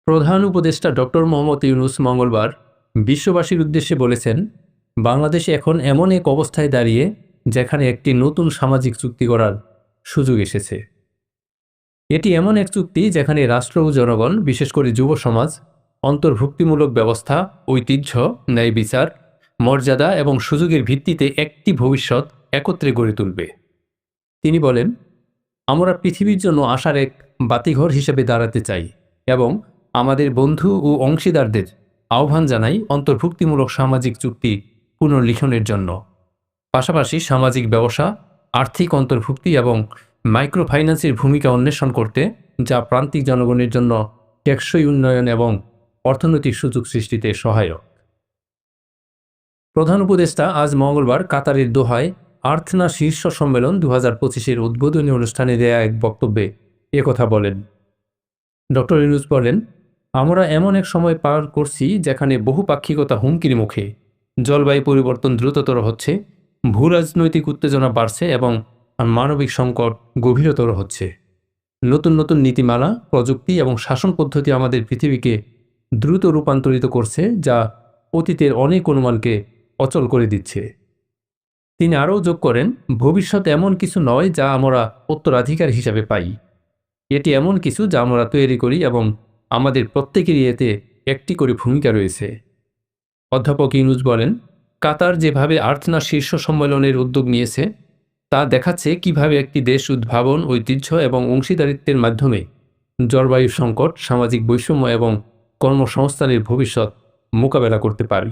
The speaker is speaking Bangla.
প্রধান উপদেষ্টা ডক্টর মোহাম্মদ ইউনূস মঙ্গলবার বিশ্ববাসীর উদ্দেশ্যে বলেছেন, বাংলাদেশ এখন এমন এক অবস্থায় দাঁড়িয়ে যেখানে একটি নতুন সামাজিক চুক্তি করার সুযোগ এসেছে। এটি এমন এক চুক্তি যেখানে রাষ্ট্র ও জনগণ, বিশেষ করে যুব সমাজ, অন্তর্ভুক্তিমূলক ব্যবস্থা, ঐতিহ্য, ন্যায় বিচার, মর্যাদা এবং সুযোগের ভিত্তিতে একটি ভবিষ্যৎ একত্রে গড়ে তুলবে। তিনি বলেন, আমরা পৃথিবীর জন্য আশার এক বাতিঘর হিসেবে দাঁড়াতে চাই এবং আমাদের বন্ধু ও অংশীদারদের আহ্বান জানাই অন্তর্ভুক্তিমূলক সামাজিক চুক্তি পুনর্লিখনের জন্য। পাশাপাশি সামাজিক ব্যবসা, আর্থিক অন্তর্ভুক্তি এবং মাইক্রো ফাইন্যান্সের ভূমিকা অন্বেষণ করতে, যা প্রান্তিক জনগণের জন্য টেকসই উন্নয়ন এবং অর্থনৈতিক সুযোগ সৃষ্টিতে সহায়ক। প্রধান উপদেষ্টা আজ মঙ্গলবার কাতারের দোহায় আর্থনা শীর্ষ সম্মেলন 2025-এর উদ্বোধনী অনুষ্ঠানে দেয়া এক বক্তব্যে একথা বলেন। ডক্টর ইউনূস বলেন, আমরা এমন এক সময় পার করছি যেখানে বহুপাক্ষিকতা হুমকির মুখে, জলবায়ু পরিবর্তন দ্রুততর হচ্ছে, ভূরাজনৈতিক উত্তেজনা বাড়ছে এবং মানবিক সংকট গভীরতর হচ্ছে। নতুন নতুন নীতিমালা, প্রযুক্তি এবং শাসন পদ্ধতি আমাদের পৃথিবীকে দ্রুত রূপান্তরিত করছে, যা অতীতের অনেক অনুমানকে অচল করে দিচ্ছে। তিনি আরও যোগ করেন, ভবিষ্যৎ এমন কিছু নয় যা আমরা উত্তরাধিকার হিসাবে পাই। এটি এমন কিছু যা আমরা তৈরি করি এবং আমাদের প্রত্যেকেরই এতে একটি করে ভূমিকা রয়েছে। অধ্যাপক ইউনূস বলেন, কাতার যেভাবে আর্থনা শীর্ষ সম্মেলনের উদ্যোগ নিয়েছে তা দেখাচ্ছে কিভাবে একটি দেশ উদ্ভাবন, ঐতিহ্য এবং অংশীদারিত্বের মাধ্যমে জলবায়ু সংকট, সামাজিক বৈষম্য এবং কর্মসংস্থানের ভবিষ্যৎ মোকাবেলা করতে পারে।